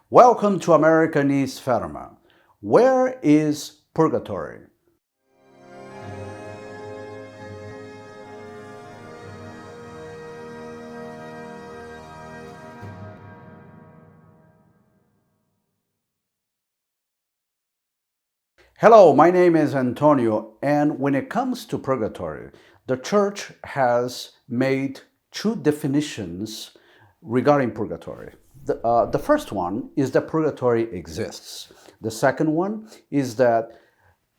Welcome to America Needs Fatima. Where is Purgatory? Hello, my name is Antonio, and when it comes to purgatory, the church has made two definitions regarding purgatory. The first one is that purgatory exists. The second one is that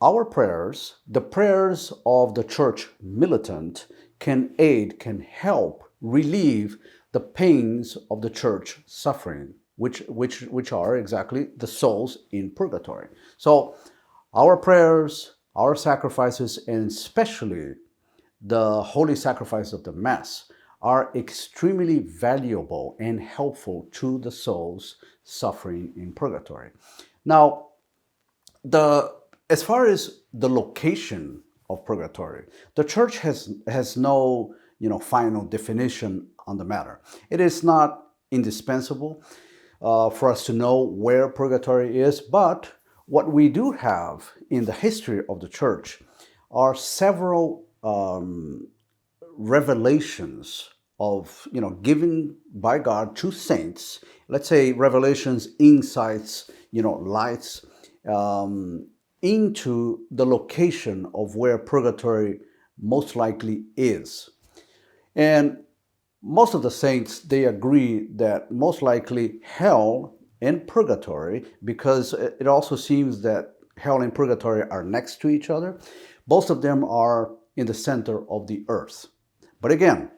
our prayers, the prayers of the church militant, can aid, can help relieve the pains of the church suffering, which are exactly the souls in purgatory. So our prayers, our sacrifices, and especially the holy sacrifice of the Mass are extremely valuable and helpful to the souls suffering in purgatory. Now, as far as the location of purgatory, the church has no final definition on the matter. It is not indispensable for us to know where purgatory is, but what we do have in the history of the church are several revelations of, given by God to saints. Let's say revelations, insights, lights into the location of where purgatory most likely is. And most of the saints, they agree that most likely hell and purgatory, because it also seems that hell and purgatory are next to each other. Most of them are in the center of the earth. But again,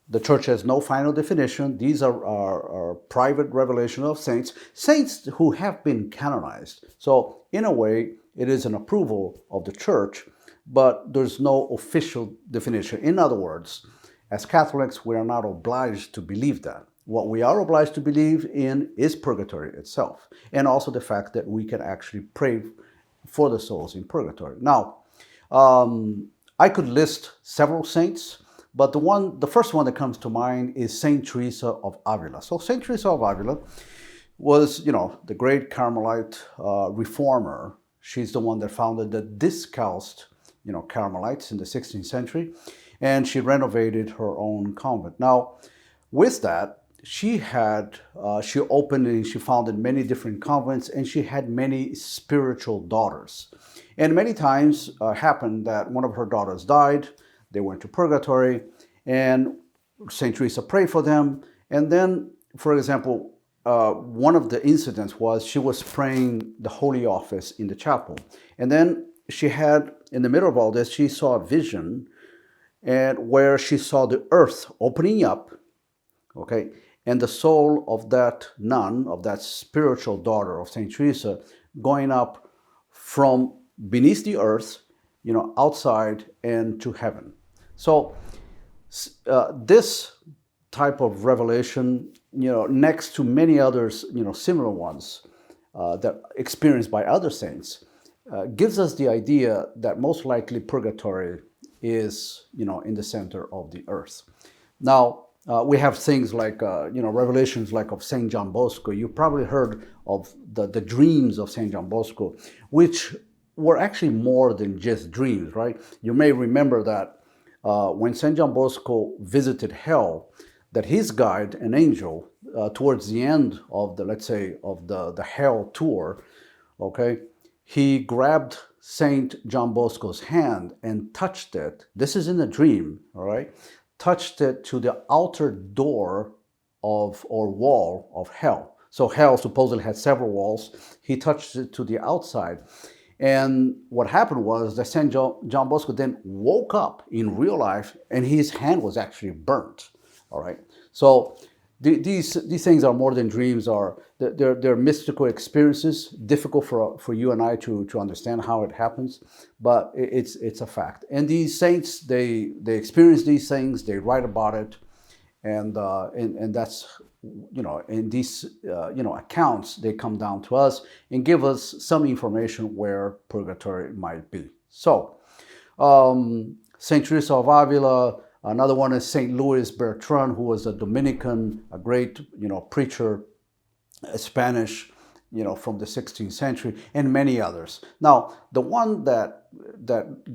the church has no final definition. These are private revelation of saints who have been canonized. So in a way, it is an approval of the church, but there's no official definition. In other words, as Catholics, we are not obliged to believe that. What we are obliged to believe in is purgatory itself, and also the fact that we can actually pray for the souls in purgatory. Now, I could list several saints, but the first one that comes to mind is Saint Teresa of Avila. So Saint Teresa of Avila was, the great Carmelite reformer. She's the one that founded the Discalced, Carmelites in the 16th century, and she renovated her own convent. Now, with that, she opened and she founded many different convents, and she had many spiritual daughters. And many times happened that one of her daughters died, they went to purgatory, and St. Teresa prayed for them. And then, for example, one of the incidents was she was praying the Holy Office in the chapel. And then she had, in the middle of all this, she saw a vision and where she saw the earth opening up, okay, and the soul of that nun, of that spiritual daughter of St. Teresa, going up from beneath the earth, outside and to heaven. So this type of revelation, next to many others, similar ones that experienced by other saints, gives us the idea that most likely purgatory is, in the center of the earth. Now, we have things like, revelations like of St. John Bosco. You probably heard of the dreams of St. John Bosco, which were actually more than just dreams, right? You may remember that when St. John Bosco visited hell, that his guide, an angel, towards the end of the hell tour, okay, he grabbed St. John Bosco's hand and touched it. This is in a dream, all right? Touched it to the outer door or wall of hell. So hell supposedly had several walls. He touched it to the outside. And what happened was that St. John Bosco then woke up in real life, and his hand was actually burnt. All right. So these things are more than dreams. They're mystical experiences, difficult for you and I to understand how it happens, but it's a fact. And these saints, they experience these things, they write about it, and that's, in these accounts, they come down to us and give us some information where purgatory might be. So Saint Teresa of Avila. Another one is St. Louis Bertrand, who was a Dominican, a great, preacher Spanish, from the 16th century, and many others. Now, the one that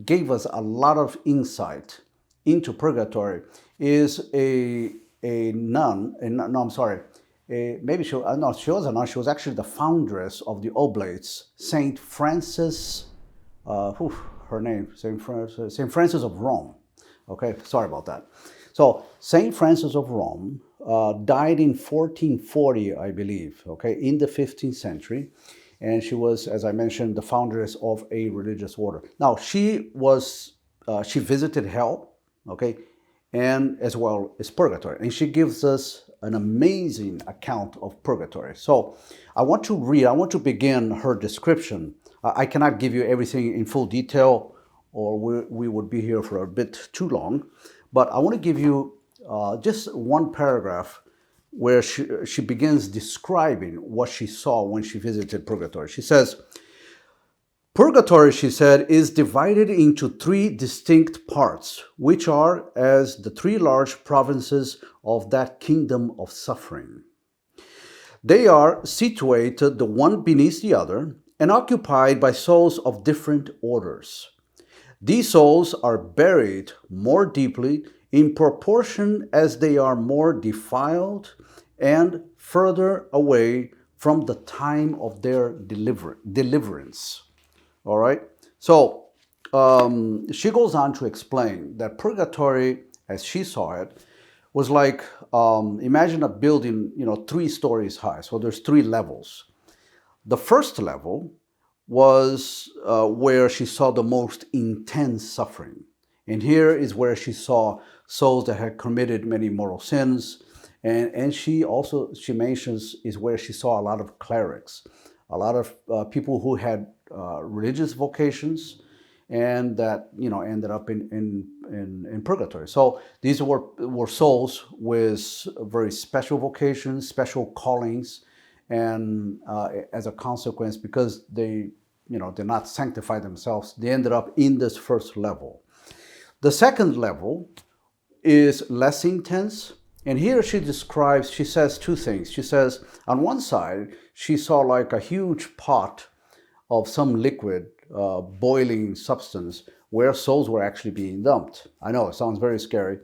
gave us a lot of insight into purgatory is a nun. No, I'm sorry. Maybe she no, she was a nun. She was actually the foundress of the Oblates, Saint Francis. Her name, Saint Francis of Rome. Okay, sorry about that. So Saint Francis of Rome died in 1440, I believe. Okay, in the 15th century, and she was, as I mentioned, the foundress of a religious order. Now she visited hell. Okay, and as well as purgatory, and she gives us an amazing account of purgatory. So I want to begin her description. I cannot give you everything in full detail, or we would be here for a bit too long. But I want to give you just one paragraph where she begins describing what she saw when she visited purgatory. She says, "Purgatory," she said, "is divided into three distinct parts, which are as the three large provinces of that kingdom of suffering. They are situated the one beneath the other and occupied by souls of different orders. These souls are buried more deeply in proportion as they are more defiled and further away from the time of their deliverance." All right. So she goes on to explain that purgatory, as she saw it, was like, imagine a building, 3 stories high. So there's 3 levels. The first level was where she saw the most intense suffering. And here is where she saw souls that had committed many mortal sins. And she mentions is where she saw a lot of clerics, a lot of people who had religious vocations and that ended up in purgatory. So these were souls with very special vocations, special callings, and as a consequence, because they did not sanctify themselves, they ended up in this first level. The second level is less intense. And here she says 2 things. She says, on one side, she saw like a huge pot of some liquid, boiling substance where souls were actually being dumped. I know it sounds very scary,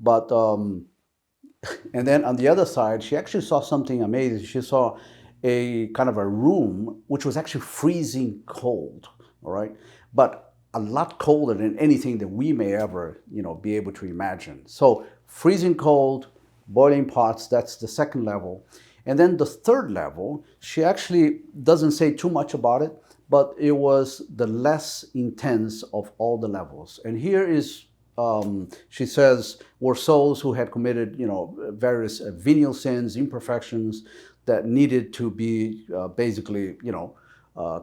but, and then on the other side, she actually saw something amazing. She saw a kind of a room which was actually freezing cold, all right? But a lot colder than anything that we may ever, be able to imagine. So freezing cold, boiling pots, that's the second level. And then the third level, she actually doesn't say too much about it, but it was the less intense of all the levels. And here is, she says, were souls who had committed, various venial sins, imperfections that needed to be basically,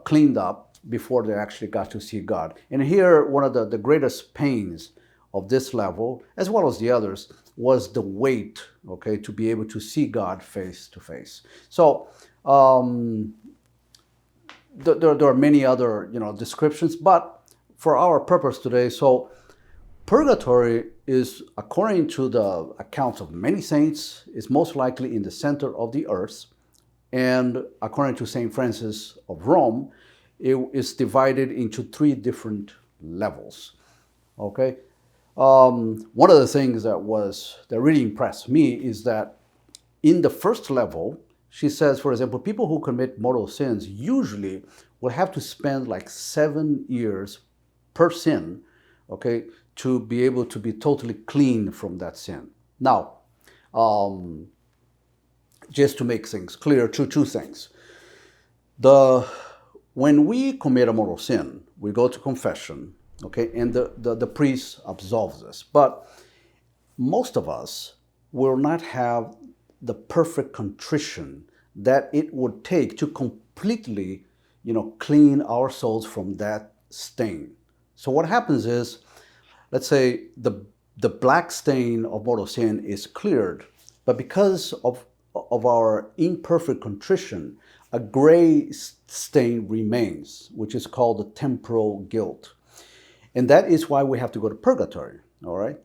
cleaned up before they actually got to see God. And here, one of the greatest pains of this level, as well as the others, was the wait, okay, to be able to see God face to face. So there are many other, descriptions, but for our purpose today, so purgatory is, according to the accounts of many saints, is most likely in the center of the earth. And according to Saint Francis of Rome, it is divided into 3 different levels, okay? One of the things that really impressed me is that in the first level, she says, for example, people who commit mortal sins usually will have to spend like 7 years per sin, okay, to be able to be totally clean from that sin. Now, just to make things clear, two things. When we commit a mortal sin, we go to confession, okay, and the priest absolves us. But most of us will not have the perfect contrition that it would take to completely, clean our souls from that stain. So what happens is, let's say the black stain of mortal sin is cleared, but because of our imperfect contrition, a gray stain remains, which is called the temporal guilt. And that is why we have to go to purgatory, all right?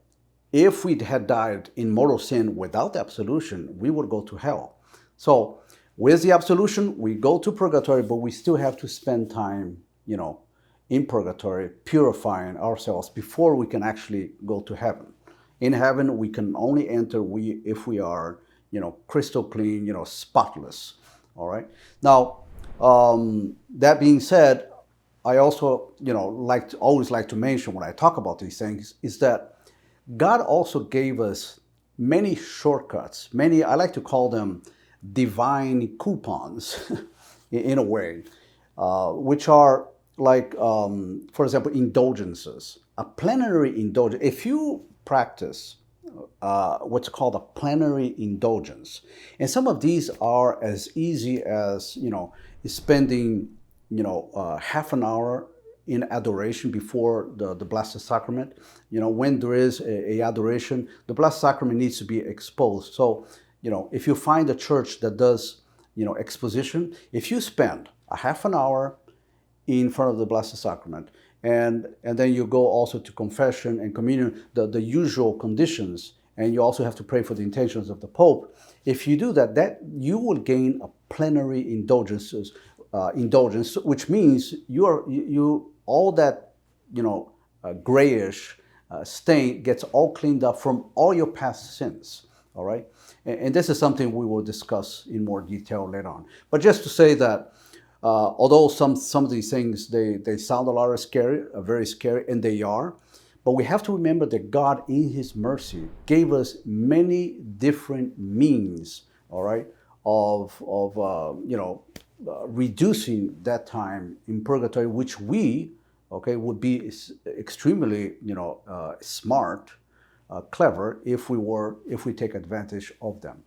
If we had died in mortal sin without absolution, we would go to hell. So With the absolution, we go to purgatory, but we still have to spend time, in purgatory, purifying ourselves before we can actually go to heaven. In heaven, we can only enter if we are, crystal clean, spotless. All right. Now, that being said, I also, always like to mention when I talk about these things is that God also gave us many shortcuts. I like to call them divine coupons, in a way, which are like, for example, indulgences. A plenary indulgence. If you practice what's called a plenary indulgence, and some of these are as easy as spending half an hour in adoration before the Blessed Sacrament. When there is a adoration, the Blessed Sacrament needs to be exposed. So, if you find a church that does, exposition, if you spend a half an hour in front of the Blessed Sacrament, and then you go also to confession and communion, the usual conditions, and you also have to pray for the intentions of the Pope. If you do that you will gain a plenary indulgence, which means you all that grayish stain gets all cleaned up from all your past sins. All right, and this is something we will discuss in more detail later on. But just to say that although some of these things they sound a lot scary, very scary, and they are, but we have to remember that God, in His mercy, gave us many different means. All right, of reducing that time in purgatory, which we, would be extremely, smart, clever if we take advantage of them.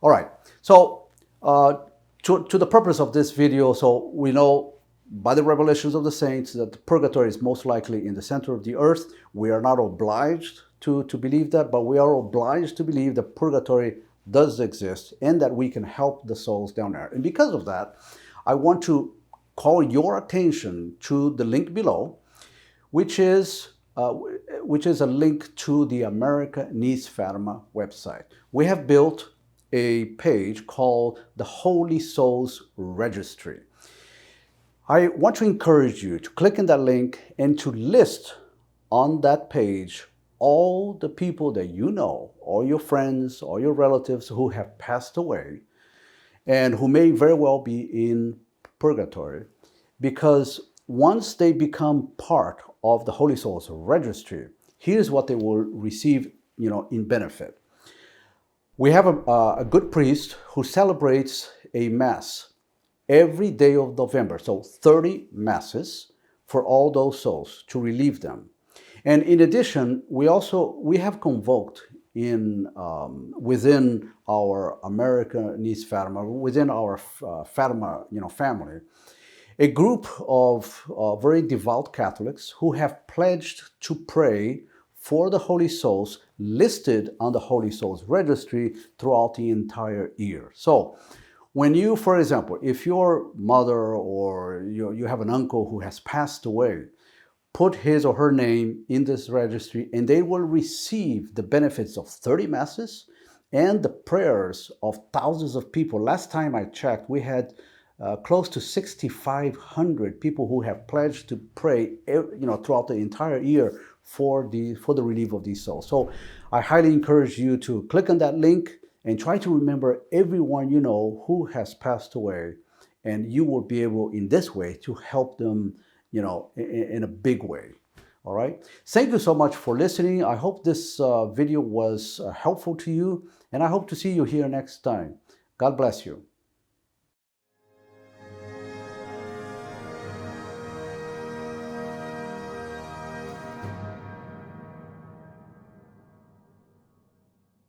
All right. So to the purpose of this video, so we know by the revelations of the saints that purgatory is most likely in the center of the earth. We are not obliged to believe that, but we are obliged to believe that purgatory does exist and that we can help the souls down there. And because of that, I want to call your attention to the link below, which is a link to the America Needs Fatima website. We have built a page called the Holy Souls Registry. I want to encourage you to click in that link and to list on that page all the people that you know, all your friends, all your relatives who have passed away and who may very well be in purgatory, because once they become part of the Holy Souls Registry, here's what they will receive, in benefit. We have a good priest who celebrates a Mass every day of November, so 30 Masses for all those souls to relieve them. And in addition, we have convoked within our America Needs Fatima, within our Fatima family, a group of very devout Catholics who have pledged to pray for the Holy Souls listed on the Holy Souls Registry throughout the entire year. So when you, for example, if your mother or you have an uncle who has passed away, put his or her name in this registry and they will receive the benefits of 30 Masses and the prayers of thousands of people. Last time I checked, we had close to 6,500 people who have pledged to pray, throughout the entire year for the relief of these souls. So I highly encourage you to click on that link and try to remember everyone you know who has passed away, and you will be able in this way to help them, in a big way. All right. Thank you so much for listening. I hope this video was helpful to you, and I hope to see you here next time. God bless you.